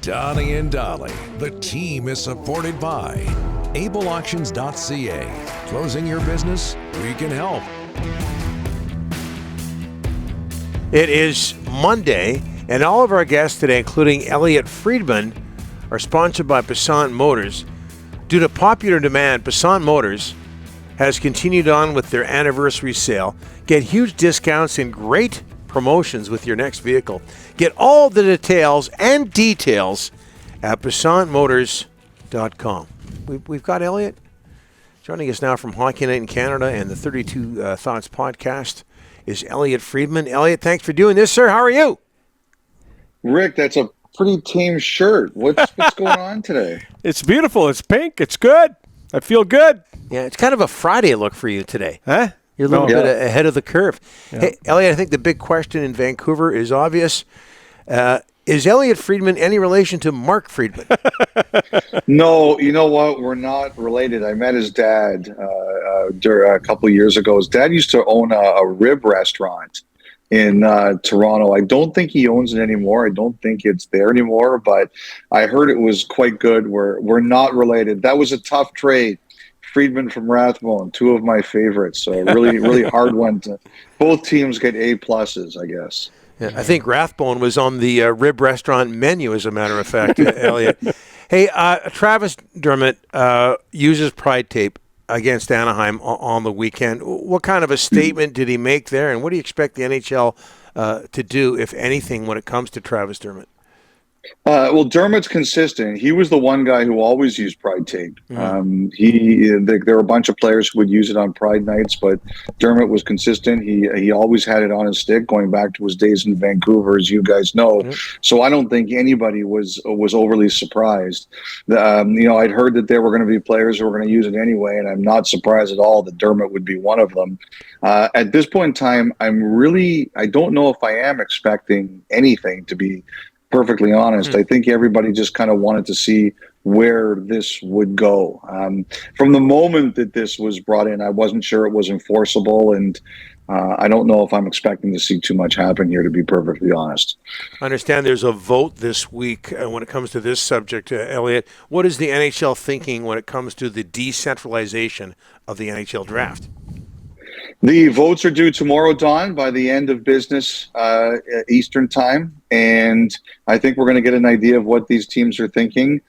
Donnie and Dolly. The team is supported by ableauctions.ca. Closing your business? We can help. It is Monday, and all of our guests today, including Elliotte Friedman, are sponsored by Passant Motors. Due to popular demand, Passant Motors has continued on with their anniversary sale. Get huge discounts and great promotions with your next vehicle. Get all the details and details at PassantMotors.com. We've got Elliotte joining us now from Hockey Night in Canada and the 32 Thoughts podcast is Elliotte Friedman. Elliotte, thanks for doing this, sir. How are you? Rick, that's a pretty tame shirt. What's going on today? It's beautiful. It's pink. It's good. I feel good. Yeah, it's kind of a Friday look for you today. Huh? You're a little bit ahead of the curve. Yeah. Hey, Elliotte, I think the big question in Vancouver is obvious. Is Elliotte Friedman any relation to Mark Friedman? No, you know what? We're not related. I met his dad a couple of years ago. His dad used to own a rib restaurant in Toronto. I don't think he owns it anymore. I don't think it's there anymore, but I heard it was quite good. We're not related. That was a tough trade. Friedman from Rathbone, two of my favorites. So really hard one. Both teams get A+, I guess. Yeah, I think Rathbone was on the rib restaurant menu, as a matter of fact, Elliotte. Hey, Travis Dermott uses Pride tape against Anaheim on the weekend. What kind of a statement did he make there, and what do you expect the NHL to do, if anything, when it comes to Travis Dermott? Well, Dermott's consistent. He was the one guy who always used Pride tape. There were a bunch of players who would use it on Pride nights, but Dermott was consistent. He always had it on his stick, going back to his days in Vancouver, as you guys know. So I don't think anybody was overly surprised. I'd heard that there were going to be players who were going to use it anyway, and I'm not surprised at all that Dermott would be one of them. At this point in time, I don't know if I am expecting anything, to be perfectly honest. I think everybody just kind of wanted to see where this would go. From the moment that this was brought in, I wasn't sure it was enforceable, and I don't know if I'm expecting to see too much happen here, to be perfectly honest. I understand there's a vote this week when it comes to this subject, Elliotte. What is the NHL thinking when it comes to the decentralization of the NHL draft? The votes are due tomorrow, Don, by the end of business Eastern time. And I think we're going to get an idea of what these teams are thinking.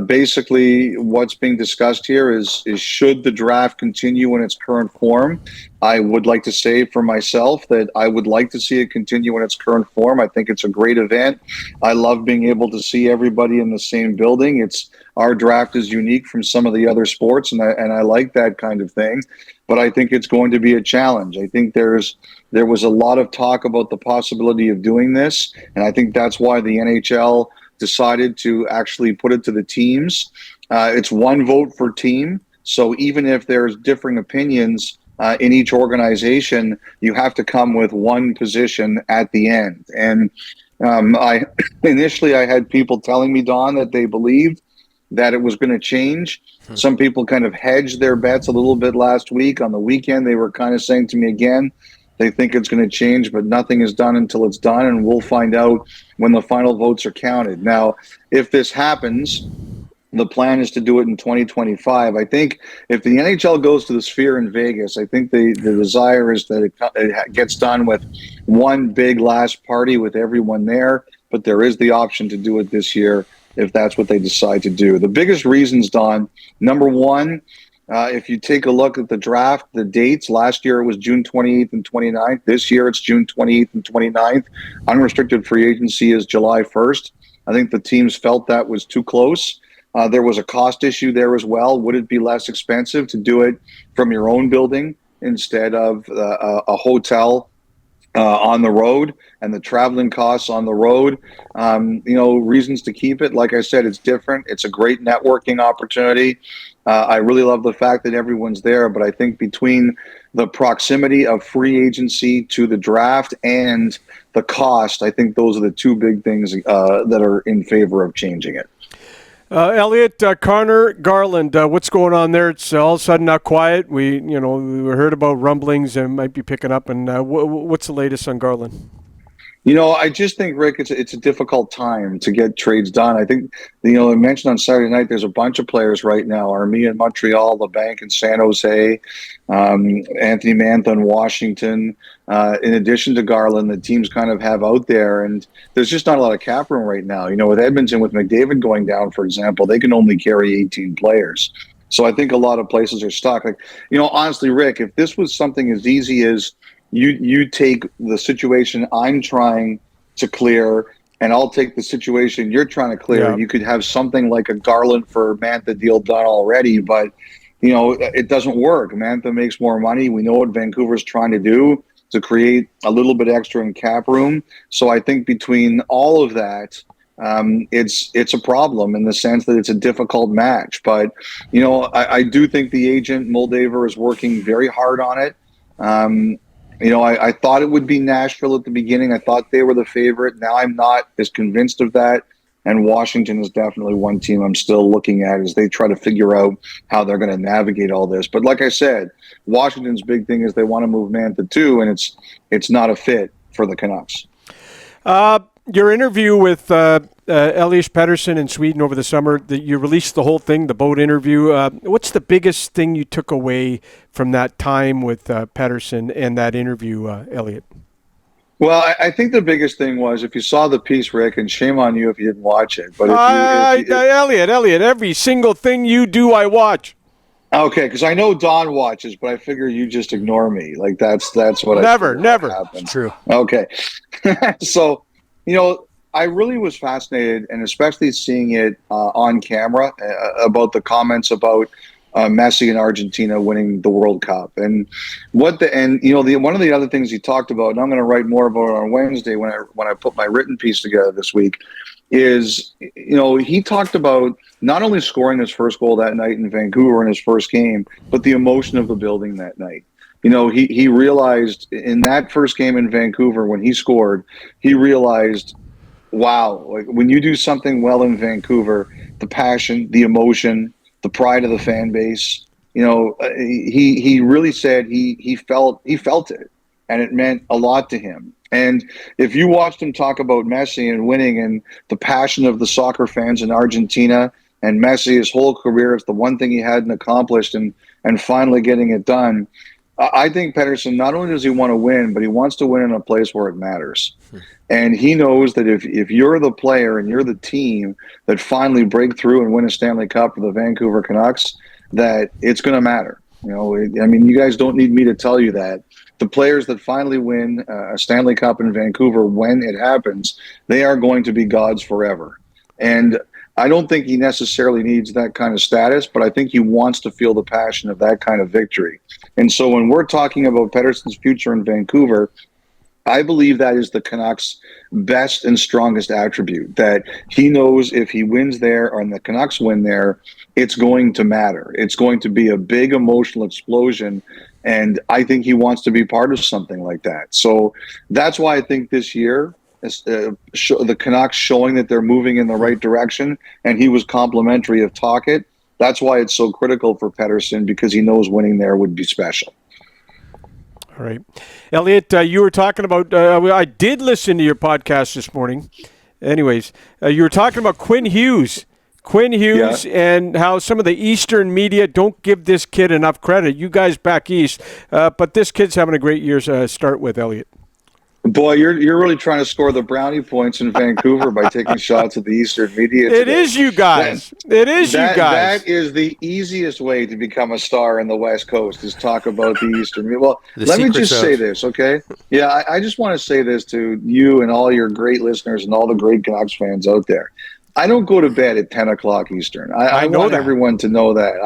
Basically, what's being discussed here is should the draft continue in its current form? I would like to say for myself that I would like to see it continue in its current form. I think it's a great event. I love being able to see everybody in the same building. Our draft is unique from some of the other sports, and I like that kind of thing. But I think it's going to be a challenge. I think there was a lot of talk about the possibility of doing this, and I think that's why the NHL decided to actually put it to the teams. It's one vote per team, so even if there's differing opinions in each organization, you have to come with one position at the end. And I had people telling me, Don, that they believed that it was going to change. Some people kind of hedged their bets a little bit last week. On the weekend, they were kind of saying to me again, they think it's going to change, but nothing is done until it's done, and we'll find out when the final votes are counted. Now, if this happens, the plan is to do it in 2025. I think if the NHL goes to the Sphere in Vegas, I think the desire is that it gets done with one big last party with everyone there, but there is the option to do it this year if that's what they decide to do. The biggest reasons, Don, number one, if you take a look at the draft, the dates, last year it was June 28th and 29th. This year it's June 28th and 29th. Unrestricted free agency is July 1st. I think the teams felt that was too close. There was a cost issue there as well. Would it be less expensive to do it from your own building instead of a hotel on the road, and the traveling costs on the road? Reasons to keep it. Like I said, it's different. It's a great networking opportunity. I really love the fact that everyone's there, but I think between the proximity of free agency to the draft and the cost, I think those are the two big things that are in favor of changing it. Elliotte, Conor Garland, what's going on there? It's all of a sudden not quiet. We heard about rumblings and might be picking up. And what's the latest on Garland? I just think, Rick, it's a difficult time to get trades done. I think, I mentioned on Saturday night, there's a bunch of players right now. Armia in Montreal, LeBanc in San Jose, Anthony Mantha in Washington. In addition to Garland, the teams kind of have out there, and there's just not a lot of cap room right now. With Edmonton, with McDavid going down, for example, they can only carry 18 players. So I think a lot of places are stuck. Like, honestly, Rick, if this was something as easy as you take the situation I'm trying to clear, and I'll take the situation you're trying to clear. Yeah. You could have something like a Garland for Mantha deal done already, but it doesn't work. Mantha makes more money. We know what Vancouver's trying to do to create a little bit extra in cap room. So I think between all of that, it's a problem in the sense that it's a difficult match. But I do think the agent Moldaver is working very hard on it. I thought it would be Nashville at the beginning. I thought they were the favorite. Now I'm not as convinced of that. And Washington is definitely one team I'm still looking at as they try to figure out how they're going to navigate all this. But like I said, Washington's big thing is they want to move Mantha too, and it's not a fit for the Canucks. Your interview with Elias Pettersson in Sweden over the summer, you released the whole thing, the boat interview. What's the biggest thing you took away from that time with Pettersson and that interview, Elliotte? Well, I think the biggest thing was, if you saw the piece, Rick, and shame on you if you didn't watch it. But Elliotte, every single thing you do, I watch. Okay, because I know Don watches, but I figure you just ignore me. Like that's what never happens. True. Okay, so I really was fascinated, and especially seeing it on camera about the comments about Messi and Argentina winning the World Cup, and one of the other things he talked about, and I'm going to write more about it on Wednesday when I put my written piece together this week, is he talked about not only scoring his first goal that night in Vancouver in his first game, but the emotion of the building that night. He realized in that first game in Vancouver when he scored, he realized, wow, like when you do something well in Vancouver, the passion, the emotion, the pride of the fan base, he really said he felt it, and it meant a lot to him. And if you watched him talk about Messi and winning and the passion of the soccer fans in Argentina, and Messi, his whole career, it's the one thing he hadn't accomplished, and finally getting it done. I think Pettersson, not only does he want to win, but he wants to win in a place where it matters. And he knows that if you're the player and you're the team that finally break through and win a Stanley Cup for the Vancouver Canucks, that it's going to matter. You guys don't need me to tell you that. The players that finally win a Stanley Cup in Vancouver, when it happens, they are going to be gods forever. And I don't think he necessarily needs that kind of status, but I think he wants to feel the passion of that kind of victory. And so when we're talking about Pettersson's future in Vancouver, I believe that is the Canucks' best and strongest attribute, that he knows if he wins there and the Canucks win there, it's going to matter. It's going to be a big emotional explosion, and I think he wants to be part of something like that. So that's why I think this year, the Canucks showing that they're moving in the right direction, and he was complimentary of Tocchet. That's why it's so critical for Pettersson, because he knows winning there would be special. All right. Elliotte, you were talking about, I did listen to your podcast this morning. Anyways, you were talking about Quinn Hughes. Yeah. And how some of the Eastern media don't give this kid enough credit. You guys back East, but this kid's having a great year to start with, Elliotte. Boy, you're really trying to score the brownie points in Vancouver by taking shots at the Eastern media today. It is you guys. That is the easiest way to become a star in the West Coast, is talk about the Eastern media. Well, let me just say this, okay? Yeah, I just want to say this to you and all your great listeners and all the great Canucks fans out there. I don't go to bed at 10 o'clock Eastern. I want everyone to know that.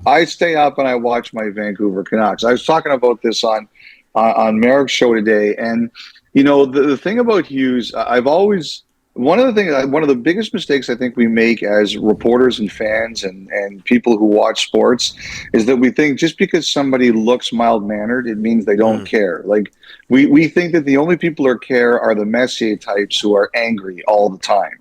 I stay up and I watch my Vancouver Canucks. I was talking about this on Merrick's show today, and the thing about Hughes, one of the biggest mistakes I think we make as reporters and fans and people who watch sports is that we think just because somebody looks mild-mannered, it means they don't care. Like we think that the only people who care are the Messier types who are angry all the time.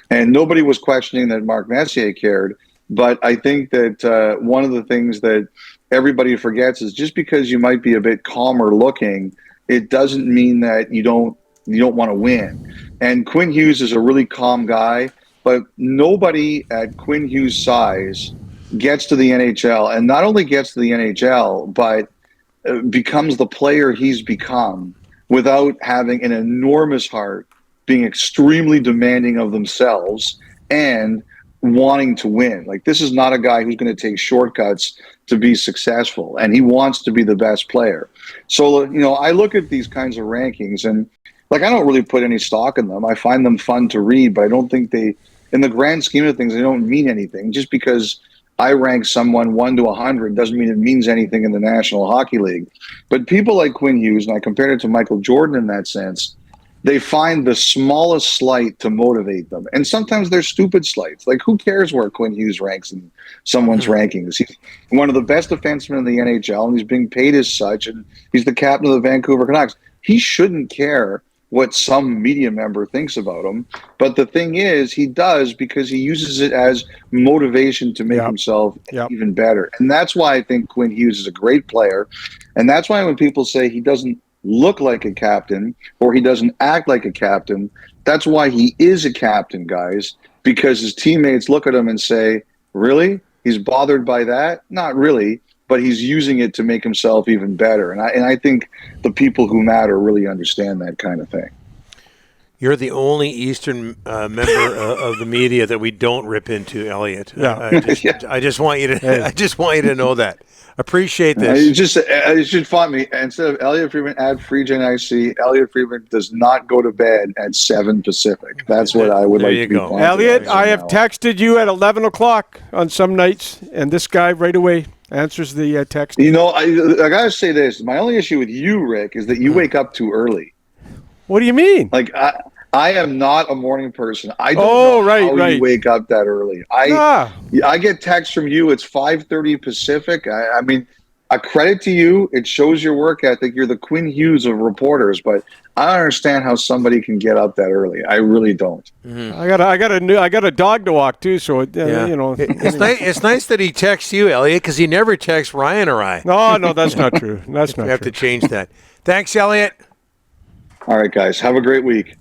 And nobody was questioning that Mark Messier cared, but I think that one of the things that everybody forgets is just because you might be a bit calmer looking, it doesn't mean that you don't you don't want to win. And Quinn Hughes is a really calm guy, but nobody at Quinn Hughes' size gets to the NHL, and not only gets to the NHL, but becomes the player he's become without having an enormous heart, being extremely demanding of themselves, and wanting to win. Like, this is not a guy who's going to take shortcuts to be successful, and he wants to be the best player. So, you know, I look at these kinds of rankings, and like, I don't really put any stock in them. I find them fun to read, but I don't think they, in the grand scheme of things, they don't mean anything. Just because I rank someone 1 to 100 doesn't mean it means anything in the National Hockey League. But people like Quinn Hughes, and I compared it to Michael Jordan in that sense, they find the smallest slight to motivate them. And sometimes they're stupid slights. Like, who cares where Quinn Hughes ranks in someone's rankings? He's one of the best defensemen in the NHL, and he's being paid as such, and he's the captain of the Vancouver Canucks. He shouldn't care what some media member thinks about him. But the thing is, he does, because he uses it as motivation to make himself even better. And that's why I think Quinn Hughes is a great player. And that's why when people say he doesn't look like a captain or he doesn't act like a captain, that's why he is a captain, guys, because his teammates look at him and say, really? He's bothered by that? Not really, but he's using it to make himself even better. And I think the people who matter really understand that kind of thing. You're the only Eastern member of the media that we don't rip into, Elliotte. I just want you to. I just want you to know that. Appreciate this. You should find me. Instead of Elliotte Friedman, add Freegen IC. Elliotte Friedman does not go to bed at 7 Pacific. That's what I would like to be. Elliotte, I have texted you at 11 o'clock on some nights, and this guy right away answers the text. You know, I got to say this. My only issue with you, Rick, is that you wake up too early. What do you mean? Like, I am not a morning person. I don't know how you wake up that early. I get texts from you. It's 5:30 Pacific. I mean, a credit to you. It shows your work ethic. You're the Quinn Hughes of reporters, but I don't understand how somebody can get up that early. I really don't. Mm-hmm. I got a dog to walk too, so you know. It's nice that he texts you, Elliotte, because he never texts Ryan or I. No, that's not true. That's not true. We have to change that. Thanks, Elliotte. All right, guys. Have a great week.